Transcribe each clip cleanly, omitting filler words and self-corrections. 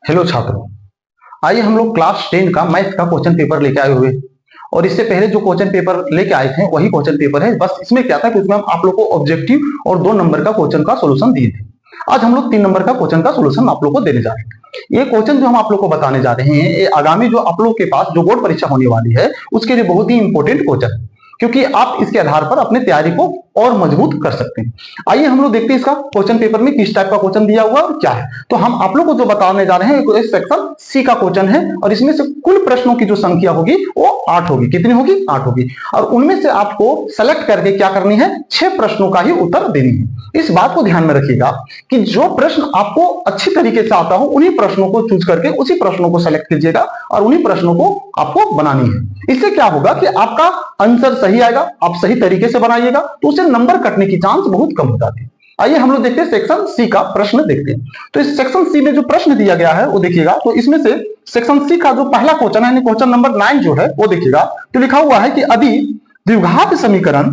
Hello छात्रों, आइए हम लोग क्लास 10 का मैथ का क्वेश्चन पेपर लेके आए हुए। और इससे पहले जो क्वेश्चन पेपर लेके आए थे वही क्वेश्चन पेपर है। बस इसमें क्या था कि उसमें हम आप लोग को ऑब्जेक्टिव और 2 नंबर का क्वेश्चन का सॉल्यूशन दिए थे। आज हम लोग 3 नंबर का क्वेश्चन का सॉल्यूशन आप लोग को देने जा रहे हैं। ये क्वेश्चन जो हम आप लोग को बताने जा रहे हैं, ये आगामी जो आप लोग के पास जो बोर्ड परीक्षा होने वाली है उसके लिए बहुत ही इंपॉर्टेंट क्वेश्चन है, क्योंकि आप इसके आधार पर अपने तैयारी को और मजबूत कर सकते हैं। आइए हम लोग देखते हैं इसका क्वेश्चन पेपर में किस टाइप का क्वेश्चन दिया हुआ और क्या है। तो हम आप लोग को जो बताने जा रहे हैं सेक्शन सी का क्वेश्चन है, और इसमें से कुल प्रश्नों की जो संख्या होगी वो 8 होगी। कितनी होगी? 8 होगी। और उनमें से आपको सेलेक्ट करके क्या करनी है? 6 प्रश्नों का ही उत्तर देनी है। इस बात को ध्यान में रखिएगा कि जो प्रश्न आपको अच्छी तरीके से आता हो उन्हीं प्रश्नों को चूज करके उसी प्रश्नों को सेलेक्ट कीजिएगा और उन्हीं प्रश्नों को आपको बनानी है। इससे क्या होगा कि आपका आंसर सही आएगा, आप सही तरीके से बनाइएगा तो उसे नंबर कटने की चांस बहुत कम हो जाती है। आइए हम लोग देखते हैं सेक्शन सी का प्रश्न देखते हैं। तो इस सेक्शन सी में जो प्रश्न दिया गया है वो देखिएगा। तो इसमें से सेक्शन सी का जो पहला क्वेश्चन है, क्वेश्चन नंबर 9 जो है वो देखिएगा। तो लिखा हुआ है कि यदि द्विघात समीकरण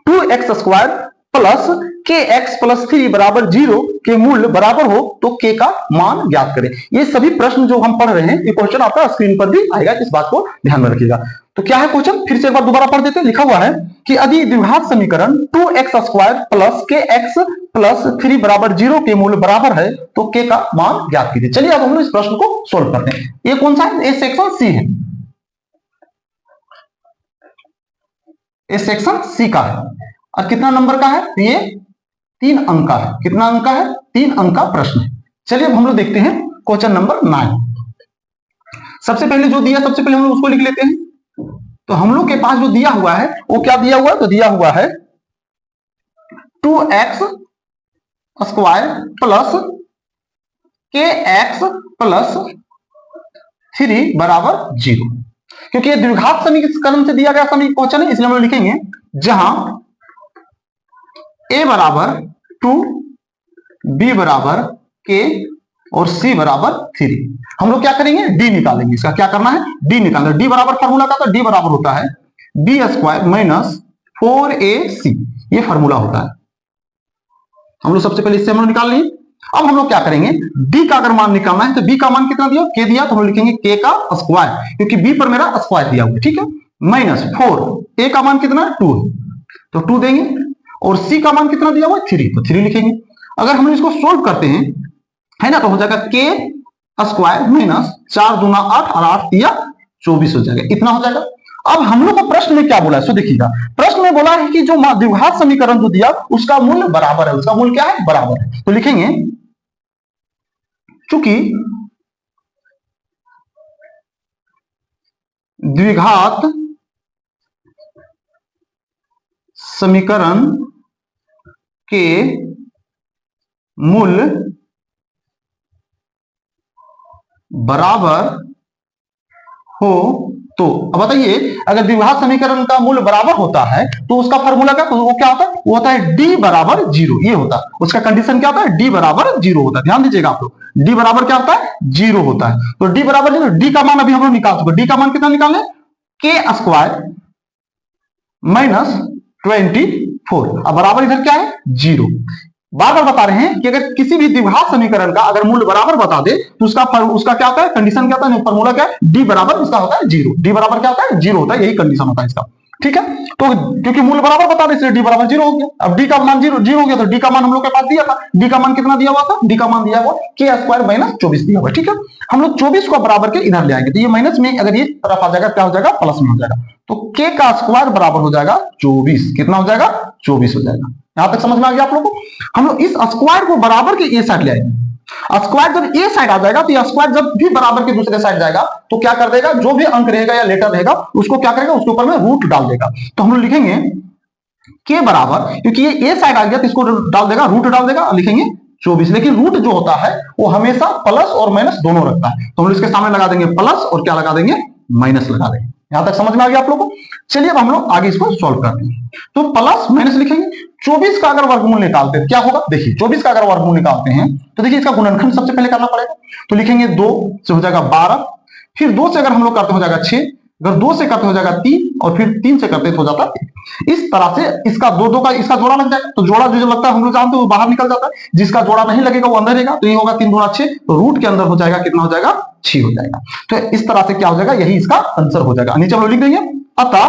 2x² प्लस kx प्लस 3 बराबर 0 के मूल्य बराबर हो तो k का मान ज्ञात करें। ये सभी प्रश्न जो हम पढ़ रहे हैं, ये क्वेश्चन आपका स्क्रीन पर भी आएगा, इस बात को ध्यान में रखिएगा। तो क्या है क्वेश्चन, फिर से एक बार दोबारा पढ़ देते हैं। लिखा हुआ है कि यदि द्विघात समीकरण 2x² प्लस kx प्लस 3 बराबर 0 के मूल्य बराबर है तो k का मान ज्ञात कीजिए। चलिए अब हम लोग इस प्रश्न को सोल्व करते हैं। ये कौन सा है? ये सेक्शन सी है। ये सेक्शन सी का है और कितना नंबर का है? ये 3 अंक का है। कितना अंक का है? 3 अंक का प्रश्न है। चलिए अब हम लोग देखते हैं क्वेश्चन नंबर 9। सबसे पहले जो दिया, सबसे पहले हम लोग उसको लिख लेते हैं। तो हम लोग के पास जो दिया हुआ है वो क्या दिया हुआ है? तो दिया हुआ है 2x² प्लस kx प्लस 3 बराबर 0। क्योंकि ये द्विघात समीकरण से दिया गया क्वेश्चन है, इसलिए हम लोग लिखेंगे जहां a बराबर 2, b बराबर k और c बराबर 3। हम लोग क्या करेंगे? d निकालेंगे। इसका क्या करना है? d निकालना। d बराबर फॉर्मूला का, तो d बराबर होता है b² माइनस 4ac। ये फॉर्मूला होता है। हम लोग सबसे पहले इससे हम लोग निकाल लिए। अब हम लोग क्या करेंगे? d का अगर मान निकालना है तो b का मान कितना दिया? k दिया, तो हम लिखेंगे k का स्क्वायर, क्योंकि b पर मेरा स्क्वायर दिया हुआ है। ठीक है, माइनस 4, a का मान कितना? 2 तो 2 देंगे, और c का मान कितना दिया हुआ है? 3 तो 3 लिखेंगे। अगर हम इसको सोल्व करते हैं, है ना, तो हो जाएगा k² माइनस 4 दूना 8 और 8 दिया 24 हो जाएगा। इतना हो जाएगा। अब हम लोग को प्रश्न में क्या बोला है? सो देखिएगा, प्रश्न में बोला है कि जो द्विघात समीकरण जो दिया उसका मूल्य बराबर है। उसका मूल्य क्या है? बराबर है। तो लिखेंगे चूंकि द्विघात समीकरण के मूल्य बराबर हो तो, अब बताइए, अगर द्विघात समीकरण का मूल्य बराबर होता है तो उसका फॉर्मूला क्या? वो क्या होता है? वो होता है d बराबर 0। ये होता है उसका कंडीशन। क्या होता है? d बराबर 0 होता है। ध्यान दीजिएगा आप लोग, d बराबर क्या होता है? 0 होता है। तो d बराबर 0, d का मान अभी हम लोग निकाल चुके। d का मान कितना निकाले? k² minus 24। अब बराबर इधर क्या है? 0। बार बार बता रहे हैं कि अगर किसी भी द्विघात समीकरण का अगर मूल्य बराबर बता दे तो उसका क्या होता है? कंडीशन क्या होता है? फॉर्मूला क्या है? d बराबर इसका होता है 0। d बराबर क्या होता है? 0 होता है। यही कंडीशन होता है इसका। ठीक है, तो क्योंकि मूल्य बराबर बता दे इसलिए d बराबर 0 हो गया। अब d का मान 0 हो गया, तो d का मान हम लोग के पास दिया था। d का मान कितना दिया हुआ था? d का मान दिया हुआ k² माइनस 24 दिया हुआ। ठीक है, हम लोग 24 को बराबर के इधर ले आएंगे, तो ये माइनस में अगर ये तरफ आ जाएगा क्या हो जाएगा? प्लस में हो जाएगा। तो k का स्क्वायर बराबर हो जाएगा 24। कितना हो जाएगा? 24 हो जाएगा। यहां तक समझ में आ गया आप लोगों को? हम लोग इस स्क्वायर को बराबर के ए साइड ले आएंगे। स्क्वायर जब ए साइड आ जाएगा तो स्क्वायर जब भी बराबर के दूसरे साइड जाएगा तो क्या कर देगा? जो भी अंक रहेगा या लेटर रहेगा उसको क्या करेगा? उसके ऊपर में रूट डाल देगा। तो हम लोग लिखेंगे के बराबर, क्योंकि ये ए साइड आ गया तो इसको डाल देगा, रूट डाल देगा, और लिखेंगे 24। लेकिन रूट जो होता है वो हमेशा प्लस और माइनस दोनों रखता है, तो हम इसके सामने लगा देंगे प्लस और क्या लगा देंगे? माइनस लगा देंगे। यहां तक समझ में आ गया आप लोगों को? चलिए अब हम लोग आगे इसको सॉल्व करते हैं। तो प्लस माइनस लिखेंगे। 24 का अगर वर्गमूल निकालते हैं क्या होगा? देखिए 24 का अगर वर्गमूल निकालते हैं तो देखिए इसका गुणनखंड सबसे पहले करना पड़ेगा। तो लिखेंगे 2 से हो जाएगा 12, फिर 2 से अगर हम लोग करते हो जाएगा 6, अगर 2 से करते हो जाएगा 3 और फिर 3 से करते तो हो जाता 3। इस तरह से इसका दो दो का इसका जोड़ा लग जाएगा, तो जोड़ा जो लगता है हम लोग जानते हैं वो बाहर निकल जाता है, जिसका जोड़ा नहीं लगेगा वो अंदर रहेगा, तो ये होगा 3 गुणा 6, तो रूट के अंदर हो जाएगा कितना हो जाएगा 6 हो जाएगा। तो इस तरह से क्या हो जाएगा, यही इसका आंसर हो जाएगा। नीचे हम लोग लिख देंगे अतः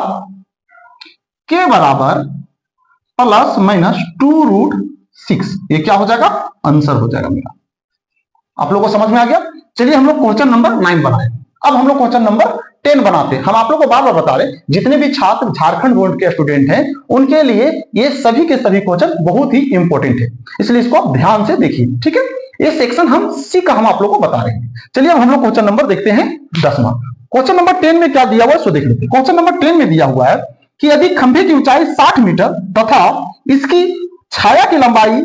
के बराबर प्लस माइनस 2√6, ये क्या हो जाएगा आंसर हो जाएगा मेरा। आप लोगों को समझ में आ गया। चलिए हम लोग क्वेश्चन नंबर 9 बनाए। अब हम लोग क्वेश्चन नंबर 10 बनाते हैं। हम आप लोग को बार बार बता रहे जितने भी छात्र झारखंड बोर्ड के स्टूडेंट हैं उनके लिए ये सभी के सभी क्वेश्चन बहुत ही इंपॉर्टेंट है, इसलिए इसको आप ध्यान से देखिए, ठीक है। ये सेक्शन हम सी का हम आप लोग को बता रहे हैं। चलिए अब हम लोग क्वेश्चन नंबर देखते हैं 10वां। क्वेश्चन नंबर 10 में क्या दिया हुआ है सो देख लेते हैं। क्वेश्चन नंबर 10 में दिया हुआ है कि यदि खंभे की ऊंचाई 60 मीटर तथा इसकी छाया की लंबाई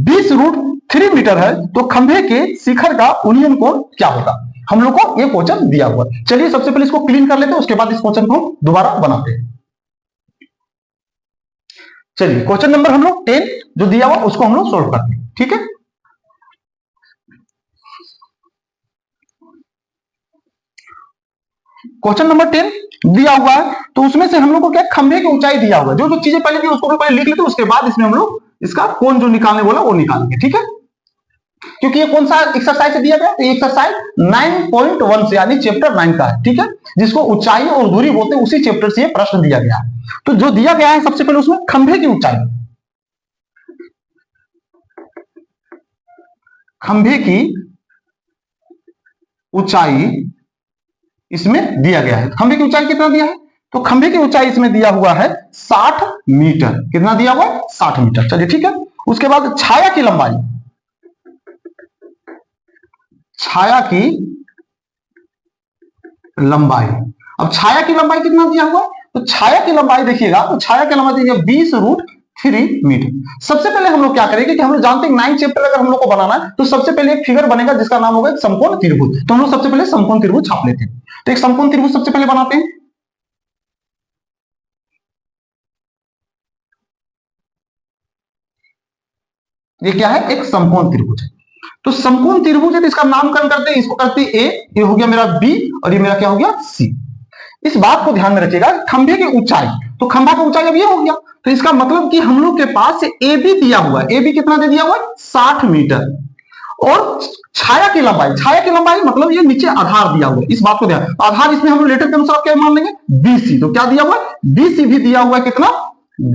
20√3 मीटर है तो खंभे के शिखर का उन्नयन कोण क्या होगा। हम लोग को ये क्वेश्चन दिया हुआ है। चलिए सबसे पहले इसको क्लीन कर लेते हैं, उसके बाद इस क्वेश्चन को दोबारा बनाते हैं। चलिए क्वेश्चन नंबर हम लोग 10 जो दिया हुआ उसको हम लोग सोल्व करते हैं, ठीक है। क्वेश्चन नंबर 10 दिया हुआ है तो उसमें से हम लोग को क्या खंभे की ऊंचाई दिया हुआ है, जो जो चीजें पहले दी उसको पहले लिख लेते हैं, उसके बाद इसमें हम लोग इसका कोण जो निकालने बोला वो निकालेंगे, ठीक है। क्योंकि ये कौन सा एक्सरसाइज दिया गया, तो एक्सरसाइज 9.1 से यानी चैप्टर 9 का है, ठीक है, जिसको ऊंचाई और दूरी बोलते हैं, उसी चैप्टर से ये प्रश्न दिया गया है। तो जो दिया गया है सबसे पहले उसमें खंभे की ऊंचाई, खंभे की ऊंचाई इसमें दिया गया है। खंभे की ऊंचाई कितना दिया है, तो खंभे की ऊंचाई इसमें दिया हुआ है 60 मीटर। कितना दिया हुआ है 60 मीटर। चलिए ठीक है। उसके बाद छाया की लंबाई, छाया की लंबाई, अब छाया की लंबाई कितना दिया हुआ है, तो छाया की लंबाई देखिएगा, तो छाया की लंबाई देखिएगा 20√3 मीटर। सबसे पहले हम लोग क्या करेंगे कि हम लोग जानते हैं 9 चैप्टर अगर हम लोग को बनाना है तो सबसे पहले एक फिगर बनेगा जिसका नाम होगा समकोण त्रिभुज। तो हम लोग सबसे पहले समकोण त्रिभुज छाप लेते हैं। तो एक समकोण त्रिभुज सबसे पहले बनाते हैं। ये क्या है, एक समकोण त्रिभुज है। तो समकोण त्रिभुज है तो इसका नामकरण करते हैं, इसको करते हैं ए, ये हो गया मेरा बी और ये मेरा क्या हो गया सी। इस बात को ध्यान में रखिएगा, खंभे की ऊंचाई, तो खंभा की ऊंचाई अब ये हो गया, तो इसका मतलब कि हम लोग के पास ए बी दिया हुआ है। ए बी कितना दे दिया हुआ है 60 मीटर। और छाया की लंबाई, छाया की लंबाई मतलब ये नीचे आधार दिया हुआ है, इस बात को ध्यान। आधार इसमें हम लेटर के अनुसार क्या मान लेंगे बीसी। तो क्या दिया हुआ है बीसी भी दिया हुआ है कितना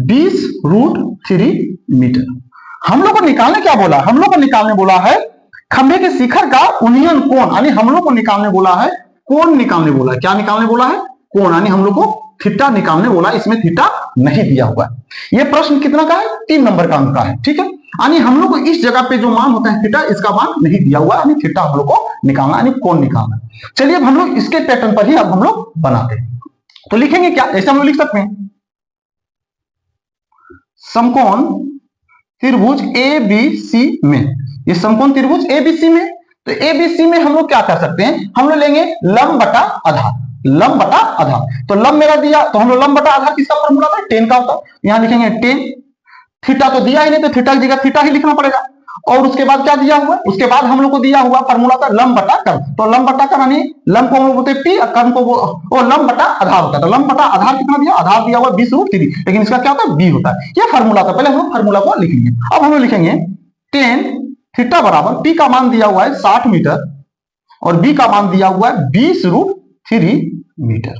20√3 मीटर। हम लोग को निकालने क्या बोला, हम लोग को निकालने बोला है खंभे के शिखर का उन्नयन कोण, यानी हम लोग को निकालने बोला है कोण निकालने बोला है। क्या निकालने बोला है कोण, यानी हम लोग को थीटा निकालने बोला। इसमें थीटा नहीं दिया हुआ है। यह प्रश्न कितना का है 3 नंबर का अंक का है, ठीक है। यानी हम लोग को इस जगह पे जो मान होता है थीटा, इसका मान नहीं दिया हुआ है, यानी थीटा हम लोग को निकालना, यानी कोण निकालना। चलिए अब हम लोग इसके पैटर्न पर ही अब हम लोग बनाते हैं। तो लिखेंगे क्या, ऐसे हम लोग लिख सकते हैं समकोण त्रिभुज ए बी सी में, ये समकोण त्रिभुज ए बी सी में। तो ए बी सी में हम लोग क्या कर सकते हैं, हम लोग लेंगे लंब बटा आधार, लंब बटा आधार। तो लंब मेरा दिया, तो हम लोग लंब बटा आधार किसका फॉर्मूला था 10 का होता है, यहां लिखेंगे 10। थीटा तो दिया ही नहीं, तो थीटा की जगह थीटा ही लिखना पड़ेगा। और उसके बाद क्या दिया हुआ, उसके बाद हम लोग को दिया हुआ फॉर्मूला था लंब बटा कर्म। तो लंब बटा कर्म यानी लंब को हम लोग बोलते हैं पी और कर्म को वो लंब बटा आधार होता है। तो लंब बटा आधार कितना दिया, आधार दिया हुआ 20√3, लेकिन इसका क्या होता है बी होता है। ये फॉर्मूला था, पहले हम लोग फॉर्मूला को लिख लेंगे। अब हम लोग लिखेंगे 10 थीटा बराबर पी का मान दिया हुआ है 60 मीटर और बी का मान दिया हुआ है 20√3 मीटर।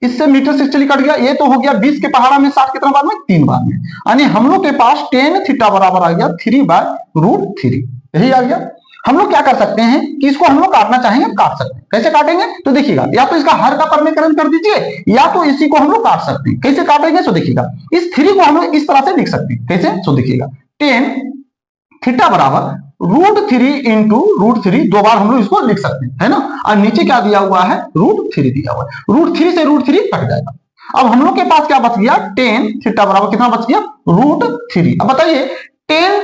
इससे मीटर से चली कट गया, ये तो हो गया 20 के पहाड़ा में 60 कितना बार में 3 बार में, यानी हम लोग के पास 10 थीटा बराबर आ गया 3/√3, यही आ गया। हम लोग क्या कर सकते हैं कि इसको हम लोग काटना चाहेंगे काट सकते हैं। कैसे काटेंगे तो देखिएगा, या तो इसका हर का परमीकरण कर दीजिए या तो इसी को हम लोग काट सकते हैं। कैसे काटेंगे तो देखिएगा, इस 3 को हम लोग इस तरह से लिख सकते हैं। कैसे तो देखिएगा 10 थीटा बराबर √3 इंटू √3, 2 बार हम लोग इसको लिख सकते हैं, है ना। और नीचे क्या दिया हुआ है √3 दिया हुआ है, √3 से √3 कट जाएगा। अब हम लोग के पास क्या बच गया 10 थीटा बराबर कितना बच गया √3। अब बताइए 10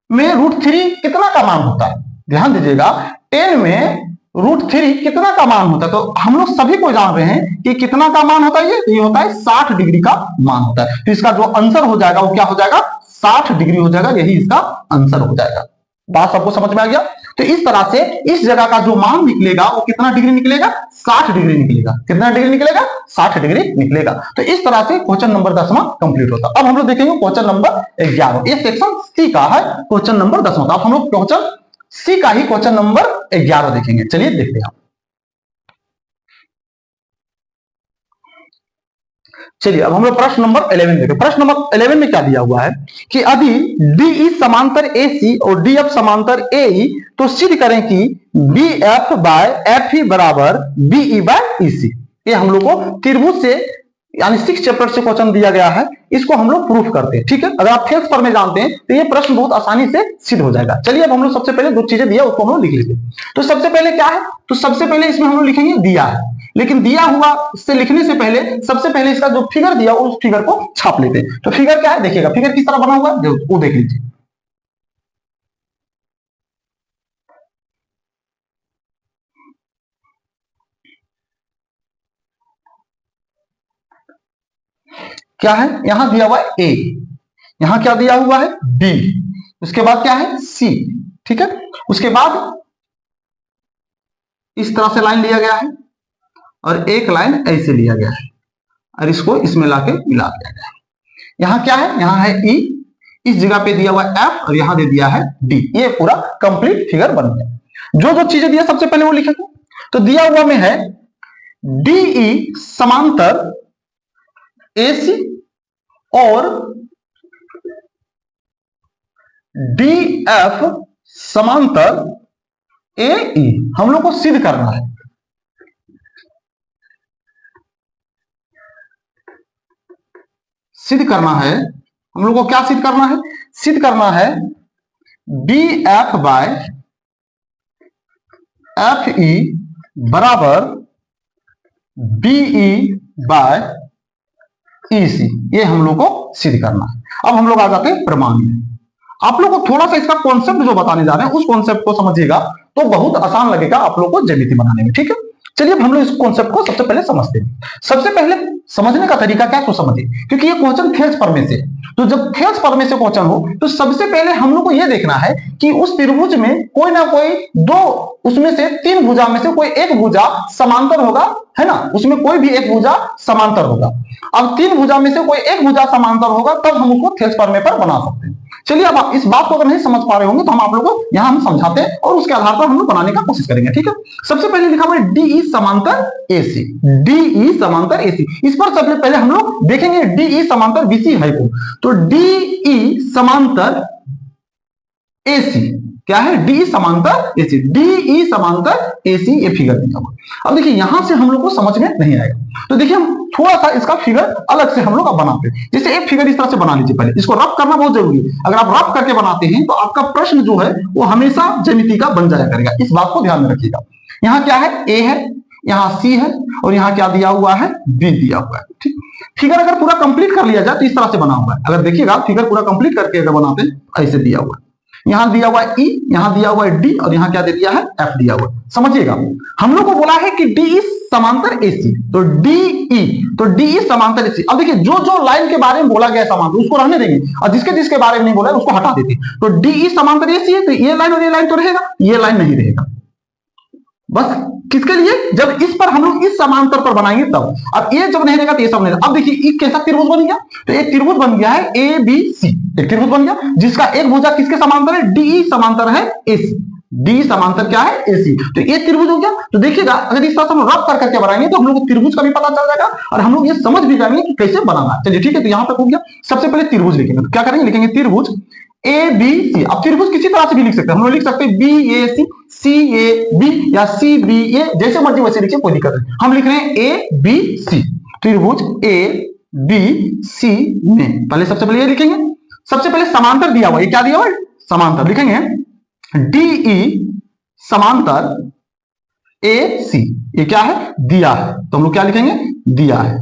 में √3 कितना का मान होता है, ध्यान दीजिएगा 10 में √3 कितना का मान होता है। तो हम लोग सभी को जान रहे हैं कि कितना का मान होता है, ये होता है 60 डिग्री का मान होता है। तो इसका जो आंसर हो जाएगा वो क्या हो जाएगा 60 डिग्री हो जाएगा, यही इसका आंसर हो जाएगा। बात सबको समझ में आ गया। तो इस तरह से इस जगह का जो मान निकलेगा वो कितना डिग्री निकलेगा, 60 डिग्री निकलेगा। कितना डिग्री निकलेगा, 60 डिग्री निकलेगा। तो इस तरह से क्वेश्चन नंबर 10वां कंप्लीट होता। अब हम लोग देखेंगे क्वेश्चन नंबर 11। ये सेक्शन सी का है, क्वेश्चन नंबर 10वां। अब हम लोग क्वेश्चन सी का ही क्वेश्चन नंबर 11 देखेंगे। चलिए देखते हैं। चलिए अब हम लोग प्रश्न नंबर 11 देखें। प्रश्न नंबर 11 में क्या दिया हुआ है कि यदि DE समांतर AC और DF समांतर AE तो सिद्ध करें कि BF बाय FE बराबर BE बाय EC। ये हम लोग को त्रिभुज से यानी 6 चैप्टर से क्वेश्चन दिया गया है, इसको हम लोग प्रूफ करते हैं। ठीक है, अगर आप थेल्स पर में जानते हैं तो ये प्रश्न बहुत आसानी से सिद्ध हो जाएगा। चलिए अब हम लोग सबसे पहले दो चीजें दिया उसको हम लोग लिख लेते हैं। तो सबसे पहले क्या है, तो सबसे पहले इसमें हम लोग लिखेंगे दिया है, लेकिन दिया हुआ से लिखने से पहले सबसे पहले इसका जो फिगर दिया उस फिगर को छाप लेते हैं। तो फिगर क्या है देखिएगा, फिगर किस तरह बना हुआ है वो देख लीजिए। क्या है, यहां दिया हुआ है ए, यहां क्या दिया हुआ है बी, उसके बाद क्या है सी। ठीक है, उसके बाद इस तरह से लाइन लिया गया है और एक लाइन ऐसे लिया गया है और इसको इसमें लाके मिला दिया गया है। यहां क्या है, यहां है ई, इस जगह पे दिया हुआ है एफ और यहां दे दिया है डी। ये पूरा कंप्लीट फिगर बन गया। जो जो चीजें दिया सबसे पहले वो लिखेंगे। तो दिया हुआ में है डीई समांतर एसी और डीएफ समांतर एई। हम लोग को सिद्ध करना है, सिद्ध करना है। हम लोग को क्या सिद्ध करना है, सिद्ध करना है BF बाय FE बराबर BE बाय EC। ये हम लोग को सिद्ध करना है। अब हम लोग आ जाते हैं प्रमाण में। आप लोग को थोड़ा सा इसका कॉन्सेप्ट जो बताने जा रहे हैं उस कॉन्सेप्ट को समझिएगा तो बहुत आसान लगेगा आप लोग को ज्यामिति बनाने में। ठीक है, चलिए अब हम लोग इस कॉन्सेप्ट को सबसे पहले समझते हैं। सबसे पहले समझने का तरीका क्या तो समझिए, क्योंकि ये क्वेश्चन थेल्स पर में से, तो जब थेल्स पर में से क्वेश्चन हो तो सबसे पहले हम लोग को यह देखना है कि उस त्रिभुज में कोई ना कोई दो, उसमें से तीन भुजा में से कोई एक भुजा समांतर होगा, है ना, उसमें कोई भी एक भुजा समांतर होगा। अब तीन भुजा में से कोई एक भुजा समांतर होगा तब हम उसको थेल्स पर में पर बना सकते हैं। चलिए अब आप इस बात को अगर नहीं समझ पा रहे होंगे तो हम आप लोगों को यहां हम समझाते हैं और उसके आधार पर हम लोग बनाने का कोशिश करेंगे। ठीक है, सबसे पहले लिखा हुआ है डीई समांतर एसी, डीई समांतर एसी। इस पर सबसे पहले हम लोग देखेंगे डीई समांतर बीसी है को। तो डीई समांतर एसी क्या है, डी समांतर एसी, डीई समांतर एसी। ये फिगर दिया हुआ। अब देखिए यहां से हम लोग को समझ में नहीं आएगा, तो देखिए हम थोड़ा सा इसका फिगर अलग से हम लोग अब बनाते हैं। जैसे एक फिगर इस तरह से बना लीजिए, पहले इसको रफ करना बहुत जरूरी है। अगर आप रफ करके बनाते हैं तो आपका प्रश्न जो है वो हमेशा ज्यामिति का बन जाया करेगा। इस बात को ध्यान में रखिएगा। यहाँ क्या है, ए है, यहाँ सी है और यहाँ क्या दिया हुआ है, बी दिया हुआ है। ठीक, फिगर अगर पूरा कंप्लीट कर लिया जाए तो इस तरह से बना हुआ है। अगर देखिएगा फिगर पूरा कंप्लीट करके अगर बनाते हैं ऐसे दिया हुआ है, यहां दिया हुआ है ई, यहां दिया हुआ है डी और यहां क्या दे दिया है एफ दिया हुआ है। समझिएगा, हम लोग को बोला है कि डी समांतर एसी, तो डीई समांतर एसी। अब देखिए जो जो लाइन के बारे में बोला गया समांतर उसको रहने देंगे और जिसके जिसके बारे में नहीं बोला उसको हटा देते। तो डीई समांतर एसी है तो ये लाइन और ये लाइन तो रहेगा, ये लाइन नहीं रहेगा। बस किसके लिए, जब इस पर हम लोग इस समांतर पर बनाएंगे तब। अब ये जब नहीं रहेगा तो ये सब नहीं रहेगा। अब देखिए एक कैसा त्रिभुज बन गया, तो एक त्रिभुज बन गया है ए बी सी, एक त्रिभुज बन गया जिसका एक भुजा किसके समांतर है, डीई समांतर है एसी, डी समांतर क्या है एसी। तो ये त्रिभुज हो गया। तो देखिएगा अगर इस तरह से हम रफ कर करके बनाएंगे तो हम लोग को त्रिभुज का भी पता चल जाएगा और हम लोग ये समझ भी जाएंगे कि कैसे बनाना है। चलिए ठीक है, तो यहां तक हो गया। सबसे पहले त्रिभुज लिखेंगे, तो क्या करेंगे, लिखेंगे त्रिभुज ए बी सी। अब त्रिभुज किसी तरह से भी लिख सकते हैं, हम लोग लिख सकते हैं B A C, C A B या सी बी ए, जैसे मर्जी वैसे लिखिए, कोई दिक्कत नहीं। हम लिख रहे हैं ए बी सी, त्रिभुज ए बी सी में पहले सबसे पहले ये लिखेंगे। सबसे पहले समांतर दिया हुआ, ये क्या दिया हुआ है, समांतर लिखेंगे डीई समांतर ए सी। ये क्या है, दिया है, तो हम लोग क्या लिखेंगे, दिया है।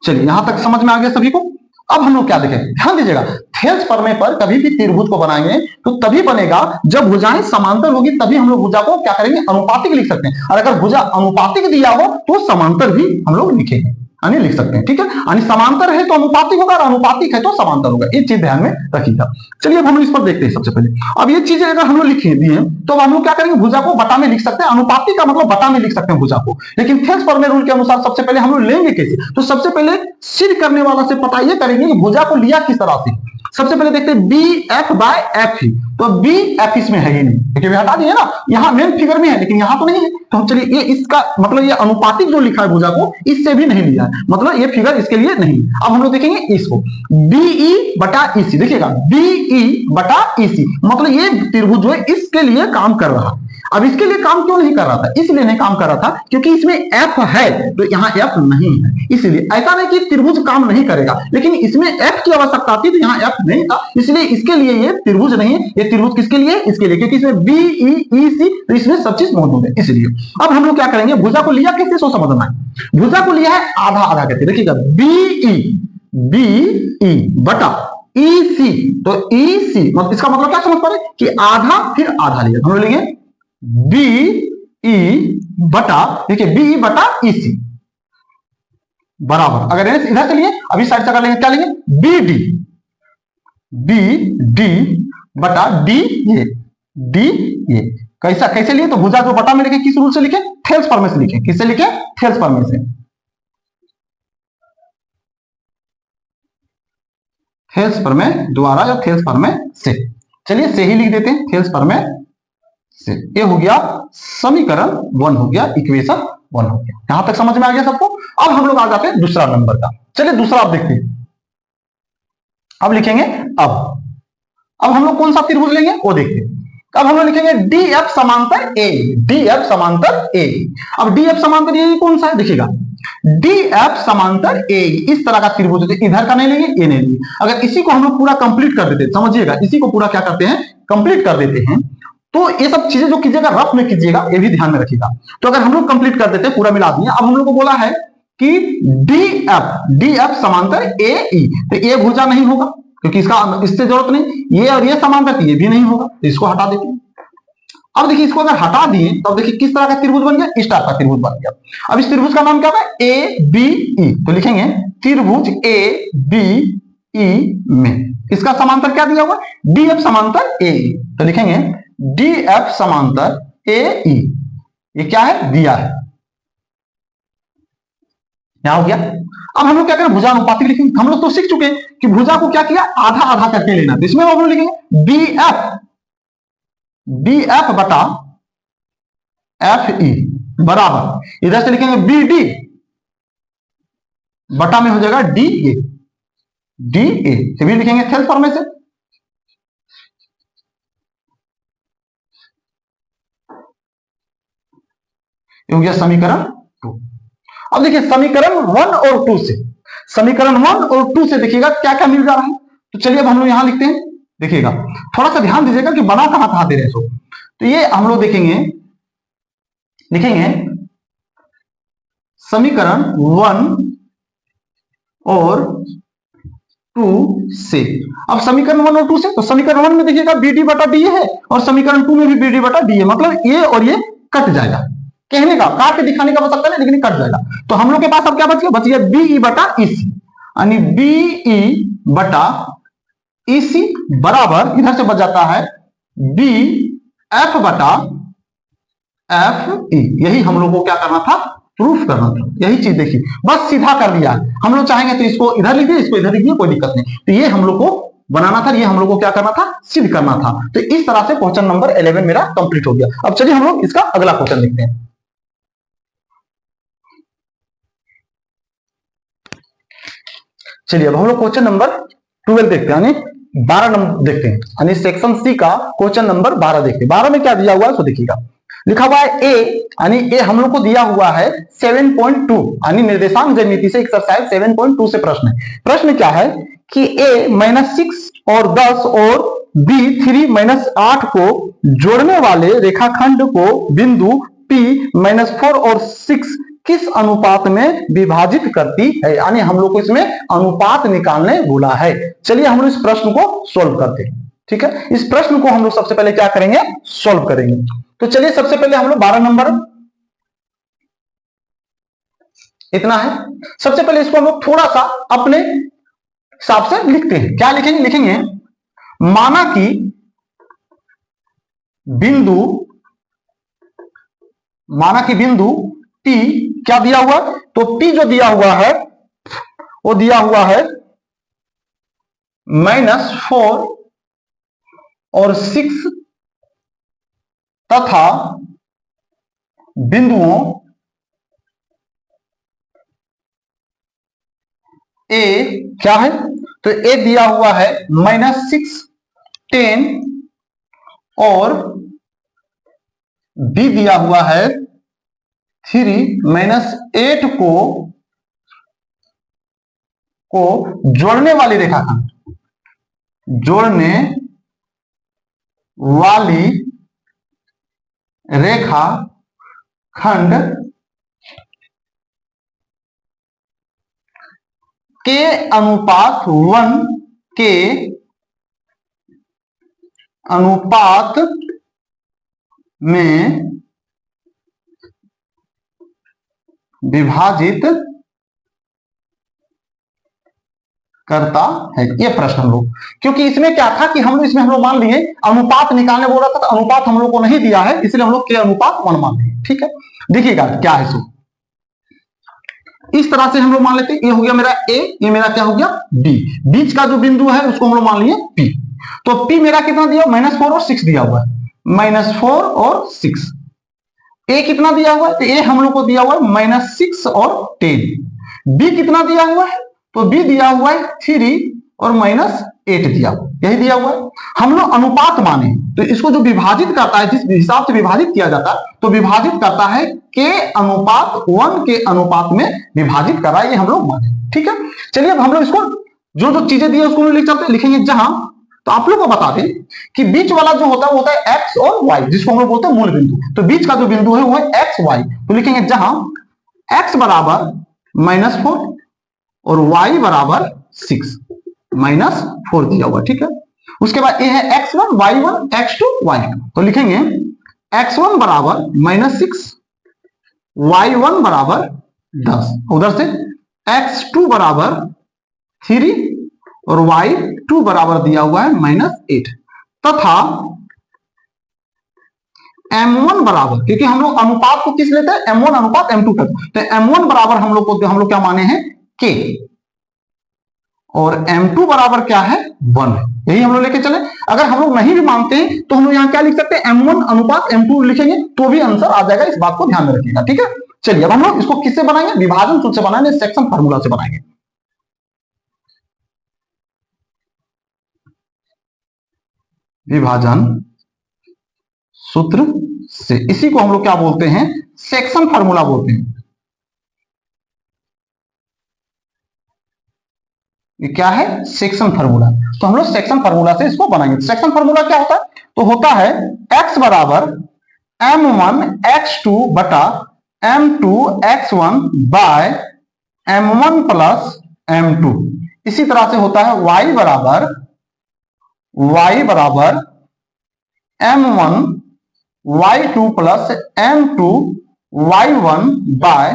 चलिए यहां तक समझ में आ गया सभी को। अब हम लोग क्या देखें, ध्यान दीजिएगा, थेल्स प्रमेय पर कभी भी त्रिभुज को बनाएंगे तो तभी बनेगा जब भुजाएं समांतर होगी, तभी हम लोग भुजा को क्या करेंगे, अनुपातिक लिख सकते हैं। और अगर भुजा अनुपातिक दिया हो तो समांतर भी हम लोग लिखेंगे। यानी लिख सकते हैं, ठीक है। यानी समांतर है तो अनुपातिक होगा और अनुपातिक है तो समांतर होगा, ये चीज ध्यान में रखिएगा। चलिए अब हम लोग इस पर देखते हैं। सबसे पहले अब ये चीजें अगर हम लोग लिखे दिए तो हम लोग क्या करेंगे, भुजा को बटा में लिख सकते हैं। अनुपातिक का मतलब बटा में लिख सकते हैं भुजा को, लेकिन थेल्स फॉर्मे रूल के अनुसार सबसे पहले हम लोग लेंगे कैसे, तो सबसे पहले सिद्ध करने वाला से पता ये करेंगे कि भुजा को लिया किस तरह से। सबसे पहले देखते हैं बी एफ बाय एफ ही, तो बी एफ इसमें है ही नहीं, क्योंकि हटा दिए ना, यहाँ मेन फिगर में है लेकिन यहाँ तो नहीं है। तो हम चलिए ये इसका मतलब ये अनुपातिक जो लिखा है भुजा को इससे भी नहीं लिया है, मतलब ये फिगर इसके लिए नहीं। अब हम लोग देखेंगे इसको बीई बटा ईसी, देखिएगा बीई बटा ईसी, मतलब ये त्रिभुज जो है इसके लिए काम कर रहा है। अब इसके लिए काम क्यों नहीं कर रहा था, इसलिए नहीं काम कर रहा था क्योंकि इसमें एफ है तो यहाँ एफ नहीं है, इसलिए ऐसा नहीं कि त्रिभुज काम नहीं करेगा, लेकिन इसमें एफ की आवश्यकता थी तो यहाँ एफ नहीं था, इसलिए इसके लिए ये त्रिभुज नहीं है। ये त्रिभुज किसके लिए, इसके लिए, क्योंकि इसमें बी ई सी तो इसमें सब चीज मौजूद है, इसलिए। अब हम लोग क्या करेंगे, भुजा को लिया कैसे सो समझना है। भुजा को लिया है आधा आधा करके, देखिएगा बी बटा ई सी, तो ई सी मतलब इसका मतलब क्या समझ पा रहे कि आधा फिर आधा लिया, हम लोग लेंगे बी ई बटा, देखिए बी बटा ई सी बराबर, अगर इधर चलिए अभी साइड से कर लेंगे, क्या लेंगे बी डी बटा डी ये कैसा कैसे लिए, तो भुजा जो बटा में लिखे किस रूल से लिखे, थेल्स फॉर्मे से लिखे, किससे लिखे, थेल्स फॉर्मे से, थेल्स फॉर्मे द्वारा या थेल्स फॉर्मे से। चलिए से ही लिख देते हैं, थेल्स फॉर्मे से। ये हो गया समीकरण 1 हो गया, इक्वेशन 1 हो गया। यहां तक समझ में आ गया सबको। अब हम लोग आ जाते हैं दूसरा नंबर का। चलिए दूसरा आप देखते हैं, अब लिखेंगे अब हम लोग कौन सा त्रिभुज लेंगे वो देखते हैं। अब हम लोग लिखेंगे डी एफ समांतर ए, डी एफ समांतर ए। अब डी एफ समांतर ए कौन सा है, देखिएगा डी एफ समांतर ए, इस तरह का त्रिभुज है, इधर का नहीं लेंगे ये नहीं लेंगे। अगर इसी को हम लोग पूरा कंप्लीट कर देते हैं, समझिएगा इसी को पूरा क्या करते हैं, कंप्लीट कर देते हैं, तो ये सब चीजें जो कीजिएगा रफ में कीजिएगा, ये भी ध्यान में रखिएगा। तो अगर हम लोग कंप्लीट कर देते हैं, पूरा मिला दिए, अब हम लोग को बोला है कि डी एफ समांतर ए ई, तो ये भुजा नहीं होगा क्योंकि इससे जरूरत नहीं, ये और ये समांतर, ये भी नहीं होगा, तो इसको हटा देते हैं। अब देखिए इसको अगर हटा दिए तो अब देखिए किस तरह का त्रिभुज बन गया, इस टाइप का त्रिभुज बन गया। अब इस त्रिभुज का नाम क्या होगा, ए बी ई, तो लिखेंगे त्रिभुज ए बी ई में इसका समांतर क्या दिया हुआ, डी एफ समांतर ए, तो लिखेंगे डी एफ समांतर ए ई, ये क्या है, दिया है, यहां हो गया। अब हम लोग क्या करें, भुजा अनुपातिक लिखेंगे। हम लोग तो सीख चुके हैं कि भुजा को क्या किया, आधा आधा करके लेना, तो इसमें हम लोग लिखेंगे बी एफ बटा एफ ई बराबर, इधर से लिखेंगे बी डी बटा में हो जाएगा डी ए, भी लिखेंगे थेल्स फॉर्मे से। हो गया समीकरण 2। अब देखिए समीकरण 1 और 2 से, समीकरण 1 और 2 से देखिएगा क्या क्या मिल जा रहा है। तो चलिए अब हम लोग यहां लिखते हैं, देखिएगा थोड़ा सा ध्यान दीजिएगा कि बना कहां दे रहे हैं। तो ये हम लोग देखेंगे, लिखेंगे समीकरण 1 और 2 से। अब समीकरण 1 और 2 से, तो समीकरण 1 में देखिएगा बी डी बटा डी है और समीकरण 2 में भी बी डी बटा डी है, मतलब ये और ये कट जाएगा, कहने का काट के दिखाने का हो सकता है लेकिन कट जाएगा। तो हम लोग के पास अब क्या बच गया, बच गया बीई बटा ईसी, यानी बीई बटा ईसी बराबर, इधर से बच जाता है बी एफ बटा एफ ई। यही हम लोग को क्या करना था, प्रूफ करना था, यही चीज देखिए, बस सीधा कर दिया। हम लोग चाहेंगे तो इसको इधर लिख दिए, इसको इधर लिख दिए, कोई दिक्कत नहीं। तो ये हम लोग को बनाना था, ये हम लोग को क्या करना था, सिद्ध करना था। तो इस तरह से क्वेश्चन नंबर 11 मेरा कंप्लीट हो गया। अब चलिए हम लोग इसका अगला क्वेश्चन देखते हैं। चलिए अब हम लोग क्वेश्चन नंबर 12 देखते हैं, यानी 12 नंबर देखते हैं, यानी सेक्शन सी का क्वेश्चन नंबर 12 देखते हैं। 12 में क्या दिया हुआ है, तो देखिएगा लिखा हुआ है ए, यानी ए हम लोग को दिया हुआ है 7.2, यानी निर्देशांक ज्यामिति से एक्सरसाइज 7.2 से प्रश्न है। प्रश्न क्या है कि ए -6 और 10 और बी 3-8 को जोड़ने वाले रेखाखंड को बिंदु P -4 और 6 किस अनुपात में विभाजित करती है, यानी हम लोग को इसमें अनुपात निकालने बोला है। चलिए हम लोग इस प्रश्न को सोल्व करते हैं, ठीक है। इस प्रश्न को हम लोग सबसे पहले क्या करेंगे, सोल्व करेंगे। तो चलिए सबसे पहले हम लोग 12 नंबर इतना है। सबसे पहले इसको हम लोग थोड़ा सा अपने हिसाब से लिखते हैं। क्या लिखेंगे? लिखेंगे माना कि बिंदु P क्या दिया हुआ? तो P जो दिया हुआ है वो दिया हुआ है -4 और 6 तथा बिंदुओं A क्या है? तो A दिया हुआ है -6, 10 और B दिया हुआ है 3, -8 को जोड़ने वाली रेखाखंड, जोड़ने वाली रेखा खंड के अनुपात 1 के अनुपात में विभाजित करता है। ये प्रश्न हम लोग, क्योंकि इसमें क्या था कि हम लोग मान लिए अनुपात निकालने बोला था, तो अनुपात हम लोग को नहीं दिया है, इसलिए हम लोग के अनुपात 1 मान लिए। ठीक है, देखिएगा क्या है। सो इस तरह से हम लोग मान लेते हैं, ये हो गया मेरा A, ये मेरा क्या हो गया B। बीच का जो बिंदु है उसको हम लोग मान लिए P। तो P मेरा कितना दिया? -4 और 6 दिया हुआ है, -4 और 6। A कितना दिया हुआ है? तो A हम लोग को दिया हुआ है -6 और 10। B कितना दिया हुआ है? तो B दिया हुआ है 3 और -8 दिया हुआ, यही दिया हुआ है। हम लोग अनुपात माने, तो इसको जो विभाजित करता है, जिस हिसाब से विभाजित किया जाता है, तो विभाजित करता है के अनुपात 1 के अनुपात में विभाजित कर रहा है, ये हम लोग माने। ठीक है, चलिए अब हम लोग इसको जो जो चीजें दी है उसको लिख चलते हैं। लिखेंगे जहां, तो आप लोग को बता दें कि बीच वाला जो होता है वो होता है एक्स और वाई, जिसको हम लोग बोलते हैं मूल बिंदु। तो बीच का जो बिंदु है वो है एक्स वाई। तो लिखेंगे जहां एक्स बराबर -4 और y बराबर 6, -4 दिया हुआ। ठीक है, उसके बाद ये है x1 y1 x2 y2। तो लिखेंगे x1 बराबर -6, y1 बराबर 10, उधर से x2 बराबर 3 और y2 बराबर दिया हुआ है -8, तथा m1 बराबर, क्योंकि हम लोग अनुपात को किस लेते हैं? m1 अनुपात m2 करते हैं, तो m1 बराबर हम लोग क्या माने हैं? k, और m2 बराबर क्या है? 1 है। यही हम लोग लेके चले। अगर हम लोग नहीं भी मानते हैं तो हम लोग यहाँ क्या लिख सकते हैं? m1 अनुपात m2 लिखेंगे तो भी आंसर आ जाएगा। इस बात को ध्यान में रखिएगा। ठीक है, चलिए अब हम लोग इसको किससे बनाएंगे? विभाजन सूत्र से बनाएंगे, सेक्शन फार्मूला से बनाएंगे। विभाजन सूत्र से, इसी को हम लोग क्या बोलते हैं? सेक्शन फार्मूला बोलते हैं। ये क्या है? Section formula. तो हम लोग सेक्शन फार्मूला से इसको बनाएंगे। सेक्शन फार्मूला क्या होता है? तो होता है x बराबर m1 x2 बटा m2 x1 bye m1 plus m2। इसी तरह से होता है y बराबर m1 y2 plus m2 y1 bye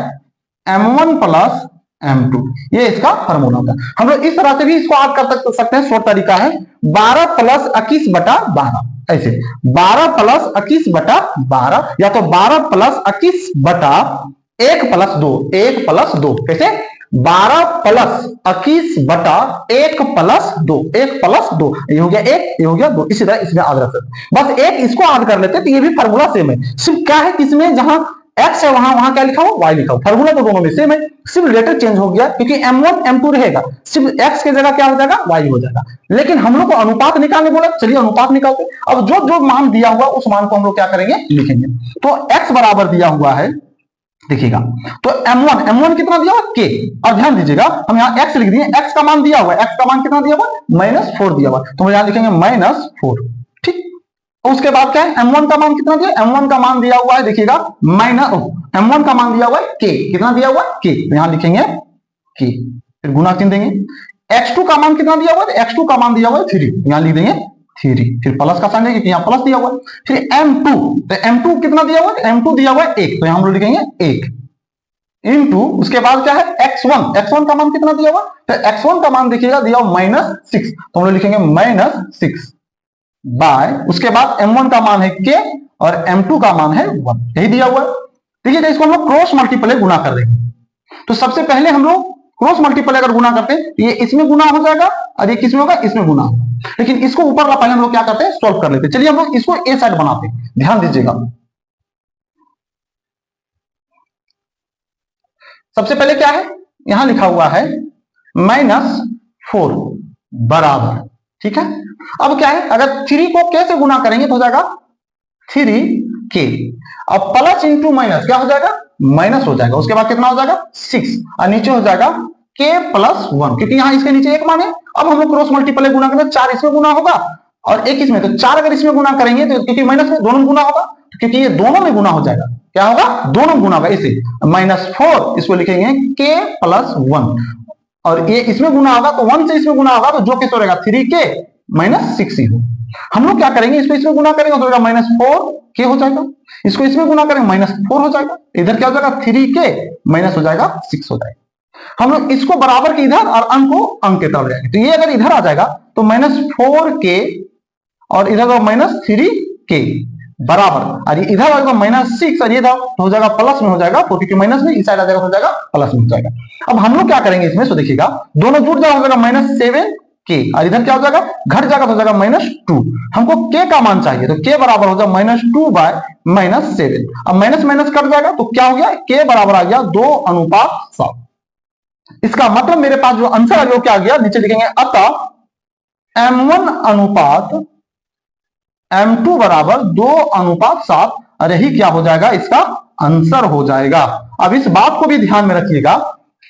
m1 plus m2। ये इसका फार्मूला होता है। हम लोग इस तरह से भी इसको याद कर सकते हैं। शॉर्ट तरीका है 12 प्लस 21 बटा 12, ऐसे 12 प्लस 21 बटा 12, या तो 12 प्लस 21 बटा 1 प्लस 2, 1 प्लस 2, कैसे? 12 प्लस 21 बटा 1 प्लस 2, 1 प्लस 2, ये हो गया 1, ये हो गया 2। इसी तरह इसमें याद रख सकते, बस एक इसको याद कर लेते हैं। तो ये भी फार्मूला सेम है, सिर्फ क्या है कि इसमें जहां x है वहां क्या लिखा हो? y लिखा हो। फार्मूला तो दोनों में सेम है, सिर्फ लेटर चेंज हो गया, क्योंकि m1 m2 रहेगा, सिर्फ x के जगह क्या हो जाएगा? y हो जाएगा। लेकिन हम लोग को अनुपात निकालने बोला, चलिए अनुपात निकालते हैं। अब जो जो मान दिया हुआ उस मान को हम लोग क्या करेंगे? लिखेंगे। तो x बराबर दिया हुआ है, देखिएगा, तो m1 कितना दिया हुआ? k। और ध्यान दीजिएगा हम यहाँ x लिख दिए, x का मान दिया हुआ है, x का मान कितना दिया हुआ? -4 दिया हुआ, तो हम यहाँ लिखेंगे -4। ठीक, उसके बाद क्या है? m1 का मान कितना दिया? m1 का मान दिया हुआ है, देखिएगा m1 का मान दिया हुआ है k, कितना दिया हुआ है? k, तो यहां लिखेंगे k, फिर गुना चिन्ह देंगे। x2 का मान कितना दिया हुआ है? x2 का मान दिया हुआ है 3, यहां लिख देंगे 3, फिर प्लस का साइन देंगे क्योंकि यहां प्लस दिया हुआ है। फिर m2, तो m2 कितना दिया हुआ है? m2 दिया हुआ है 1, तो यहां हम लोग लिखेंगे 1, इंटू उसके बाद क्या है x1, x1 का मान कितना दिया हुआ, तो x1 का मान देखिएगा दिया हुआ -6, तो हम लोग लिखेंगे -6 बाय, उसके बाद m1 का मान है k और m2 का मान है 1, यही दिया हुआ है। देखिएगा इसको हम लोग क्रॉस मल्टीप्लाई गुना कर देंगे। तो सबसे पहले हम लोग क्रॉस मल्टीप्लाई अगर गुना करते हैं तो ये इसमें गुना हो जाएगा और ये किसमें होगा, इसमें गुना होगा। लेकिन इसको ऊपर वाला पहले हम लोग क्या करते हैं, सॉल्व कर लेते हैं। चलिए हम लोग इसको ए साइड बनाते हैं, ध्यान दीजिएगा। सबसे पहले क्या है, यहां लिखा हुआ है -4 बराबर, ठीक है। अब क्या है, अगर 3 को k से गुना करेंगे तो हो जाएगा 3k, अब प्लस इंटू माइनस क्या हो जाएगा, माइनस हो जाएगा। उसके बाद कितना हो जाएगा 6 और नीचे हो जाएगा k + 1, क्योंकि यहां इसके नीचे 1 मान है। अब हम लोग क्रॉस मल्टीप्लाई गुना करें, 4 इसमें गुना होगा और 1 इसमें, तो 4 अगर इसमें गुना करेंगे तो क्योंकि माइनस में दोनों में गुना होगा, क्योंकि ये दोनों में गुना हो जाएगा, क्या होगा, दोनों में गुना होगा। इसे -4 इसको लिखेंगे k + 1 और ये इसमें गुना होगा तो 1 से इसमें गुना होगा तो जो कितना रहेगा 3k - 6 ही हो। हम लोग क्या करेंगे, इसको इसमें गुना करेंगे तो -4k हो जाएगा, इसको इसमें गुना करेंगे -4 हो जाएगा, इधर क्या हो जाएगा 3k माइनस हो जाएगा 6 हो जाएगा। हम लोग इसको बराबर के इधर और अंक को अंक के तरफ जाएंगे, तो ये अगर इधर आ जाएगा तो -4k और इधर -3k बराबर, और इधर आ जाएगा -6 और ये हो जाएगा प्लस में हो जाएगा, क्योंकि माइनस में इस साइड आ जाएगा हो जाएगा प्लस में हो जाएगा। अब हम लोग क्या करेंगे इसमें, तो देखिएगा दोनों जुड़ जाएगा, हो जाएगा -7k और इधर क्या हो जाएगा, घट जाएगा तो हो जाएगा -2। हमको k का मान चाहिए तो k बराबर हो जाएगा -2/-7। अब माइनस माइनस कट जाएगा तो क्या हो गया, k बराबर आ गया 2:7। इसका मतलब मेरे पास जो आंसर है वो क्या आ गया, नीचे लिखेंगे अतः m1 अनुपात m2 बराबर 2:7 और यही क्या हो जाएगा, इसका आंसर हो जाएगा। अब इस बात को भी ध्यान में रखिएगा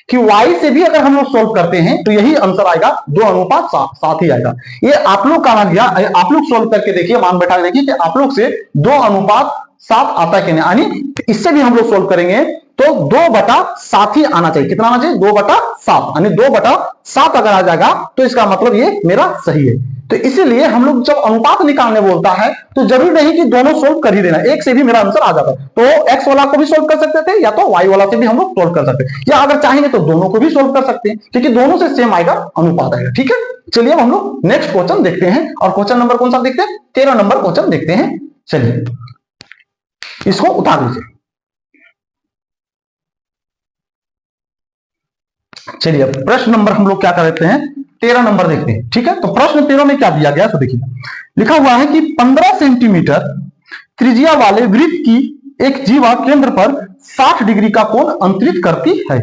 कि y से भी अगर हम लोग सोल्व करते हैं तो यही आंसर आएगा, 2:7 ही आएगा। ये आप लोग का मान गया, आप लोग सोल्व करके देखिए, मान बैठा देखिए कि आप लोग से 2:7 आता है कि नहीं, यानी इससे भी हम लोग सोल्व करेंगे तो 2/7 ही आना चाहिए। कितना आना चाहिए, 2/7, यानी 2/7 अगर आ जाएगा तो इसका मतलब ये मेरा सही है। तो इसीलिए हम लोग जब अनुपात निकालने बोलता है तो जरूरी नहीं कि दोनों सोल्व कर ही देना, एक से भी मेरा आंसर आ जाता है। तो x वाला को भी सोल्व कर सकते थे या तो y वाला से भी हम लोग सोल्व कर सकते हैं, या अगर चाहेंगे तो दोनों को भी सोल्व कर सकते हैं, क्योंकि दोनों से सेम आएगा, अनुपात आएगा। ठीक है, चलिए अब हम लोग नेक्स्ट क्वेश्चन देखते हैं, और क्वेश्चन नंबर कौन सा देखते हैं, 13 नंबर क्वेश्चन देखते हैं। चलिए इसको उतार लीजिए। चलिए प्रश्न नंबर हम लोग क्या कर लेते हैं, 13 नंबर देखते हैं। ठीक है, तो प्रश्न 13 में क्या दिया गया, तो देखिए लिखा हुआ है कि 15 सेंटीमीटर त्रिज्या वाले वृत्त की एक जीवा केंद्र पर 60 डिग्री का कोण अंतरित करती है,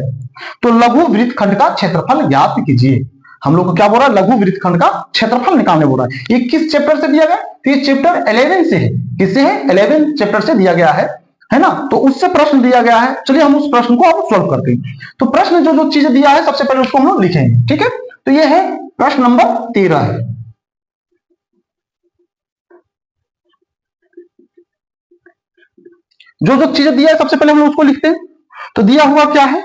तो लघु वृत्तखंड का क्षेत्रफल ज्ञात कीजिए। हम लोग को क्या बोल रहा है, लघु वृत्तखंड का क्षेत्रफल निकालने बोल रहा है। ये किस चैप्टर से दिया गया, तो ये चैप्टर 11 से है। किससे है, 11 चैप्टर से दिया गया है ना, तो उससे प्रश्न दिया गया है। चलिए हम उस प्रश्न को अब सॉल्व करते हैं। तो प्रश्न जो जो चीजें दिया है सबसे पहले उसको हम लोग लिखेंगे। ठीक है, तो ये है प्रश्न नंबर 13 है। जो जो चीजें दिया है सबसे पहले हम लोग उसको लिखते हैं। तो दिया हुआ क्या है,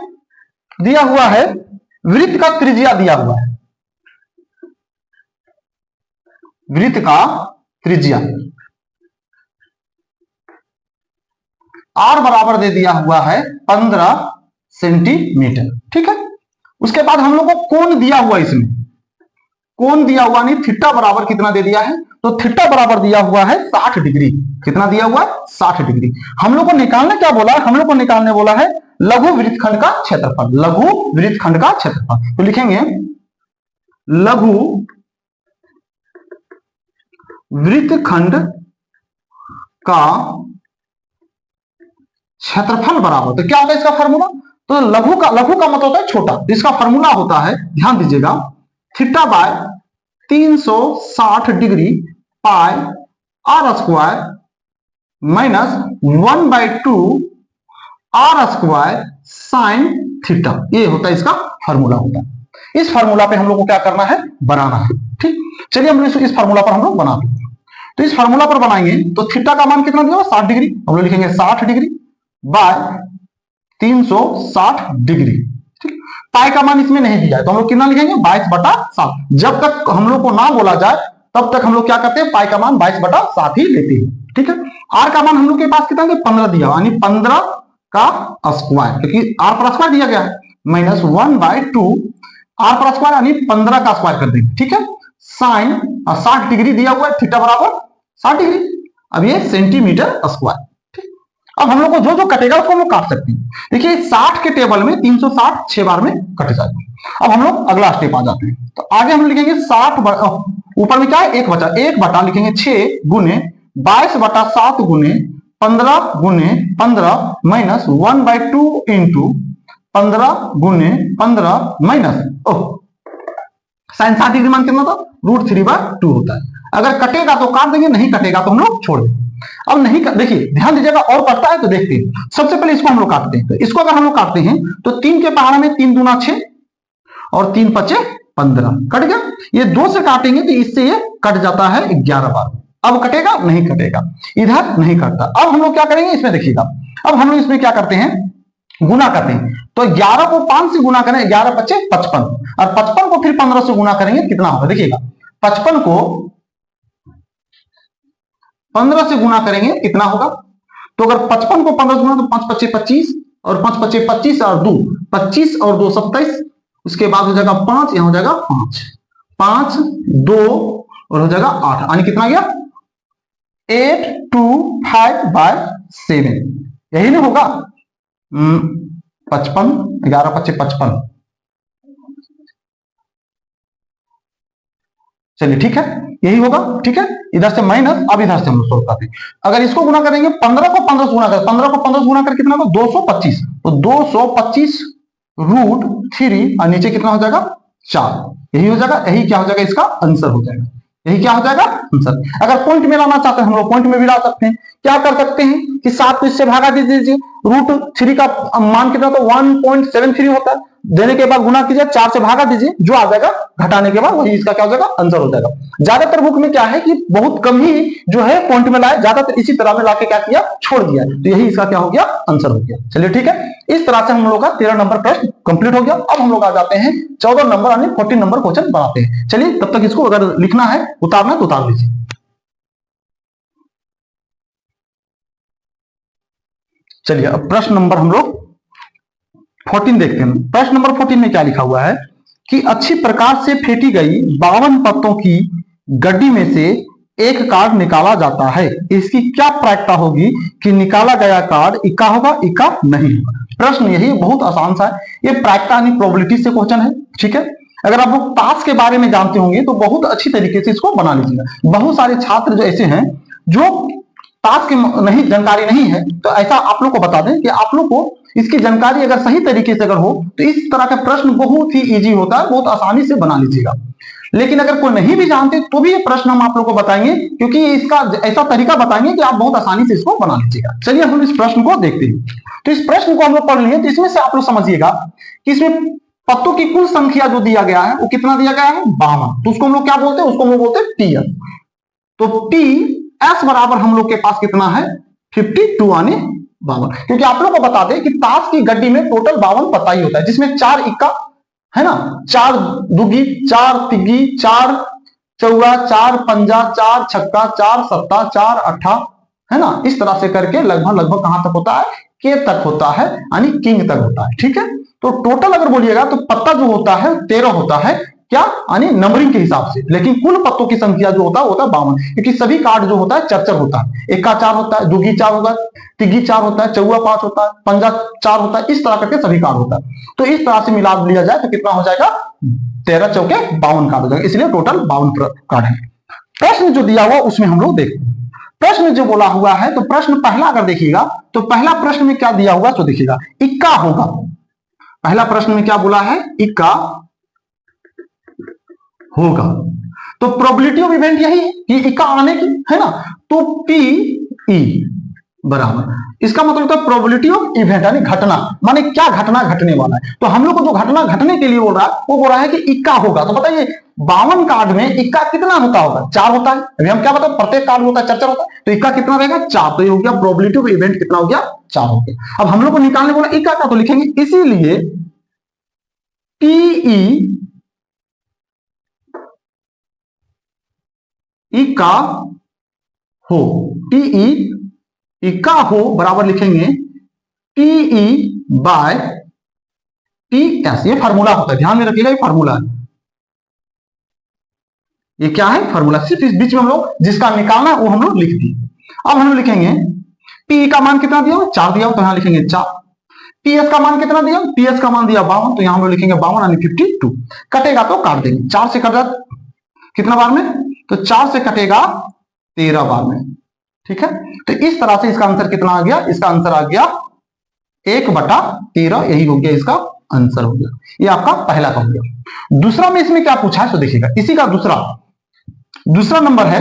दिया हुआ है वृत्त का त्रिज्या दिया हुआ है, वृत्त का त्रिज्या r बराबर दे दिया हुआ है 15 सेंटीमीटर। ठीक है, उसके बाद हम लोग को कोण दिया हुआ, इसमें कोण दिया हुआ नहीं, थीटा बराबर कितना दे दिया है, तो थीटा बराबर दिया हुआ है 60 डिग्री। कितना दिया हुआ है, 60 डिग्री। हम लोग को निकालना क्या बोला है, हम लोग को निकालने बोला है लघु वृत्तखंड का क्षेत्रफल, लघु वृत्तखंड का क्षेत्रफल। तो लिखेंगे लघु वृत्तखंड का क्षेत्रफल बराबर, तो क्या होता है इसका फार्मूला, तो लघु का मतलब होता है छोटा, तो इसका फार्मूला होता है, ध्यान दीजिएगा, theta by 360 degree pi r square minus 1/2 r square sine theta, ये होता है इसका फार्मूला होता है। इस फार्मूला पे हम लोग को क्या करना है, बनाना है। ठीक, चलिए हम इस फार्मूला पर हम लोग बनाते हैं। तो इस फार्मूला पर बनाएंगे तो थीटा का मान कितना दिया, 60 डिग्री, हम लोग लिखेंगे 60 डिग्री बाय 360 डिग्री। ठीक, पाई का मान इसमें नहीं दिया है तो हम लोग कितना लिखेंगे, 22/7। जब तक हम लोग को ना बोला जाए तब तक हम लोग क्या करते हैं, पाई का मान 22/7 ही लेते हैं। ठीक है, आर का मान हम लोग के पास कितना है, 15 दिया, यानी 15 का स्क्वायर, क्योंकि आर पर स्क्वायर दिया गया है, माइनस 1/2 आर पर स्क्वायर यानी 15 का स्क्वायर कर देंगे, ठीक है। साइन 60 डिग्री दिया हुआ है, थीटा बराबर 60 डिग्री। अब ये सेंटीमीटर स्क्वायर। अब हम लोग को जो जो कटेगा उसको हम लोग काट सकते हैं। देखिए 60 के टेबल में 360 6 बार में कट जाता है। अब हम लोग अगला स्टेप आ जाते हैं। तो आगे हम लिखेंगे 60 ऊपर में क्या है 1 बटा लिखेंगे 6 गुने 22/7 गुने 15 गुने 15 माइनस 1/2 इंटू 15 गुने 15 माइनस साइन 60 डिग्री मान कितना था √3/2 होता है। अगर कटेगा तो काट देंगे, नहीं कटेगा तो हम लोग छोड़ देंगे। अब नहीं देखिए ध्यान दीजिएगा, और कटता है तो देखते हैं। सबसे पहले इसको हम लोग काटते हैं। तो इसको अगर हम लोग काटते हैं तो 3 के पहाड़ा में 3 दूना 6 और 3 पचे 15 कट गया। ये 2 से काटेंगे तो इससे ये कट जाता है 11 बार। अब कटेगा नहीं कटेगा, इधर नहीं कटता। अब हम लोग क्या करेंगे इसमें देखिएगा, अब हम लोग इसमें क्या करते हैं गुना करते हैं। तो 11 को 5 से गुना करें, 11 पच्चे 55 और 55 को फिर 15 से गुना करेंगे कितना होगा देखिएगा। 55 को 15 से गुना करेंगे कितना होगा। तो अगर 55 को 15 से गुना तो 5 पच्चे 25 और 5 पच्चे 25 और 2 25 और 2 27। उसके बाद हो जाएगा 5, यहां हो जाएगा 5 5 2 और हो जाएगा 8 यानी कितना गया 825/7। यही नहीं होगा 55 11 पच्चे 55। चलिए ठीक है यही होगा, ठीक है। इधर से माइनस, अब इधर से हम लोग सोल्व करते हैं। अगर इसको गुना करेंगे 15 को 15 से गुना करें, 15 को 15 से गुना कर कितना होगा 225। तो 225√3 और नीचे कितना हो जाएगा 4। यही हो जाएगा, यही क्या हो जाएगा इसका आंसर हो जाएगा। यही क्या हो जाएगा आंसर। अगर पॉइंट में लाना चाहते हैं हम लोग पॉइंट में भी ला सकते हैं। क्या कर सकते हैं कि 7 को इससे भागा दीजिए, √3 का मान कितना तो 1.73 होता है। देने के बाद गुना कीजिए, 4 से भागा दीजिए, जो आ जाएगा घटाने के बाद वही इसका क्या हो जाएगा आंसर हो जाएगा। ज्यादातर बुक में क्या है कि बहुत कम ही जो है पॉइंट में लाए, ज्यादातर इसी तरह में लाके क्या किया छोड़ दिया। तो यही इसका क्या हो गया आंसर हो गया। चलिए ठीक है, इस तरह से हम लोग का 13 नंबर प्रश्न कंप्लीट हो गया। अब हम लोग आ जाते हैं 14 नंबर यानी 14 नंबर क्वेश्चन बनाते हैं। चलिए तब तक इसको अगर लिखना है उतारना है तो उतार लीजिए। चलिए अब प्रश्न नंबर हम लोग 14 देखते हैं। प्रश्न नंबर 14 में क्या लिखा हुआ है कि अच्छी प्रकार से फेंटी गई 52 पत्तों की गड्डी में से एक कार्ड निकाला जाता है। इसकी क्या प्रायिकता होगी कि निकाला गया कार्ड इक्का होगा इक्का नहीं होगा। प्रश्न यही बहुत आसान सा है। ये प्रायिकता यानी प्रोबेबिलिटी से क्वेश्चन है, ठीक है। अगर आप लोग ताश के बारे में जानते होंगे तो बहुत अच्छी तरीके से इसको बना लीजिएगा। बहुत सारे छात्र जो ऐसे हैं जो ताश की नहीं जानकारी नहीं है, तो ऐसा आप लोग को बता दें कि आप लोग को इसकी जानकारी अगर सही तरीके से अगर हो तो इस तरह का प्रश्न बहुत ही इजी होता है, बहुत आसानी से बना लीजिएगा। लेकिन अगर कोई नहीं भी जानते तो भी ये प्रश्न हम आप लोग को बताएंगे, क्योंकि इसका ऐसा तरीका बताएंगे कि आप बहुत आसानी से इसको बना लीजिएगा। चलिए हम इस प्रश्न को देखते हैं। तो इस प्रश्न को हम लोग पढ़ लिए, तो इसमें से आप लोग समझिएगा कि इसमें पत्तों की कुल संख्या जो दिया गया है वो कितना दिया गया है 52। तो उसको हम लोग क्या बोलते हैं, उसको हम लोग बोलते हैं टीएस। तो टी एस बराबर हम लोग के पास कितना है 52 यानी 52। क्योंकि आप लोग को बता दें कि ताश की गड्डी में टोटल 52 पत्ता ही होता है, जिसमें 4 इक्का है ना, 4 दुगी, 4 तिग्गी, 4 चौगा, 4 पंजा, 4 छक्का, 4 सत्ता, 4 अट्ठा, है ना। इस तरह से करके लगभग कहां तक होता है के तक होता है यानी किंग तक होता है, ठीक है। तो टोटल अगर बोलिएगा तो पत्ता जो होता है 13 होता है, क्या यानी नंबरिंग के हिसाब से। लेकिन कुल पत्तों की संख्या जो होता है वो होता है 52, क्योंकि सभी कार्ड जो होता है चरचर होता है। इक्का 4 होता है, दुगी 4 होगा, तिग्गी 4 होता है, चौवा 5 होता है, पंजा 4 होता है, इस तरह करके सभी कार्ड होता है। तो इस तरह से मिला लिया जाए तो कितना हो जाएगा 13 चौके 52 कार्ड हो जाएगा, इसलिए टोटल 52 कार्ड है। प्रश्न जो दिया हुआ उसमें हम लोग देखते हैं। प्रश्न जो बोला हुआ है तो प्रश्न पहला अगर देखिएगा तो पहला प्रश्न में क्या दिया हुआ तो देखिएगा इक्का होगा। पहला प्रश्न में क्या बोला है इक्का होगा। तो प्रोबेबिलिटी ऑफ इवेंट यही है कि इक्का आने की, है ना। तो पी ई बराबर इसका मतलब होता है प्रोबेबिलिटी ऑफ इवेंट यानी घटना, माने क्या घटना घटने वाला है। तो हम लोग को जो घटना घटने के लिए बोल रहा है वो बोल रहा है कि इक्का होगा। तो बताइए 52 कार्ड में इक्का कितना होता होगा 4 होता है। अभी हम क्या बताओ प्रत्येक कार्ड होता है चर्चा होता है, तो इक्का कितना रहेगा 4। तो ये हो गया प्रोबेबिलिटी ऑफ इवेंट कितना हो गया 4 हो गया। अब हम लोग को निकालने बोला इक्का का, तो लिखेंगे इसीलिए पीई इक्का हो, टीई इक्का हो बराबर लिखेंगे PE बाय PS, ये फार्मूला होता है, ध्यान में रखिएगा, ये फार्मूला है। ये क्या है? फार्मूला। सिर्फ इस बीच में हम लोग जिसका निकालना है वो हम लोग लिख दिए। अब हम लोग लिखेंगे PE का मान कितना दिया हो? 4 दिया हो, तो यहां लिखेंगे 4। PS का मान कितना दिया? PS का मान दिया 52, तो यहां हम लोग लिखेंगे 52 यानी 52। कटेगा तो काट देंगे, 4 से कट जाए कितना बार में? तो 4 से कटेगा 13 बार में, ठीक है। तो इस तरह से इसका आंसर कितना आ गया? इसका आंसर आ गया 1/13, यही हो गया इसका आंसर हो गया। ये आपका पहला का हो गया। दूसरा में इसमें क्या पूछा है तो देखिएगा, इसी का दूसरा नंबर है,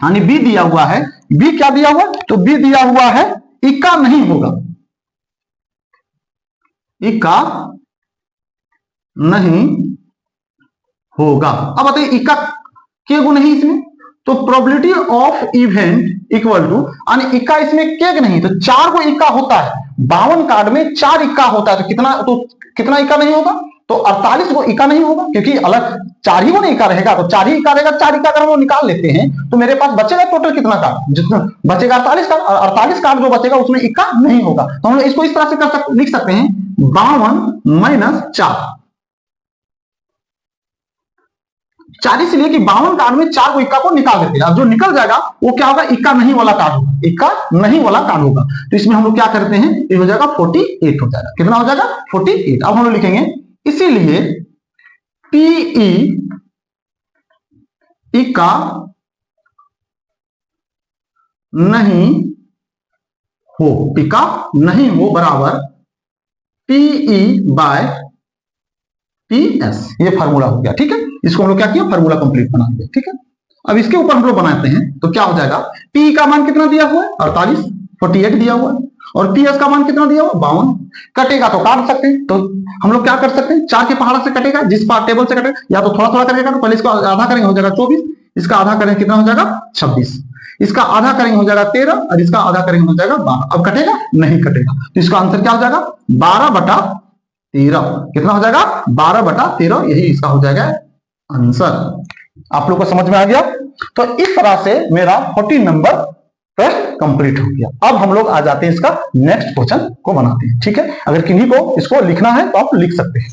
यानी बी दिया हुआ है। बी क्या दिया हुआ? तो बी दिया हुआ है इक्का नहीं होगा, इक्का नहीं होगा। अब बताइए इक्का के गुण नहीं इसमें, तो probability of event equal to, यानी इक्का इसमें के नहीं, तो 4 को इक्का होता है, 52 कार्ड में 4 इक्का होता है, तो कितना इक्का नहीं होगा? तो 48 को इक्का नहीं होगा, क्योंकि अलग 4 ही को नहीं इक्का रहेगा, तो 4 ही इक्का रहेगा। 4 इक्का अगर हम निकाल लेते हैं तो मेरे पास बचेगा टोटल कितना कार्ड? जितना बचेगा 48 कार्ड, और 48 कार्ड जो बचेगा उसमें इक्का नहीं होगा। तो हम लोग इसको इस तरह से लिख सकते हैं 52 - 4। 4 इसलिए कि 52 कार्ड में 4 को इक्का को निकाल देते हैं, जो निकल जाएगा वो क्या होगा? इक्का नहीं वाला कार्ड होगा, इक्का नहीं वाला कार्ड होगा। तो इसमें हम लोग क्या करते हैं, ये हो जाएगा 48 हो जाएगा। कितना हो जाएगा? 48। अब हम लोग लिखेंगे इसीलिए PE इक्का नहीं हो, इक्का नहीं हो बराबर PE बाय PS, ये फार्मूला हो गया, ठीक है। इसको हम लोग क्या किया? फार्मूला कंप्लीट बना दिया, ठीक है। अब इसके ऊपर हम लोग बनाते हैं तो क्या हो जाएगा? PE का मान कितना दिया हुआ है? 48, 48 दिया हुआ है, और PS का मान कितना दिया हुआ? 52। कटेगा तो काट सकते हैं, तो हम लोग क्या कर सकते हैं? 4 के पहाड़ से कटेगा, जिस पार्ट टेबल से कटेगा, या तो थोड़ा थोड़ा करेगा, तो पहले इसको आधा करेंगे हो जाएगा 24, इसका आधा करेंगे कितना हो जाएगा? 26, इसका आधा करेंगे हो जाएगा 13, और इसका आधा करेंगे हो जाएगा 12। अब कटेगा? नहीं कटेगा, तो इसका आंसर क्या हो जाएगा? 12/13। कितना हो जाएगा? 12/13, यही इसका हो जाएगा आंसर। आप लोग को समझ में आ गया? तो इस तरह से मेरा 14 नंबर प्रश्न कंप्लीट हो गया। अब हम लोग आ जाते हैं इसका नेक्स्ट क्वेश्चन को बनाते हैं, ठीक है। अगर किन्हीं को इसको लिखना है तो आप लिख सकते हैं।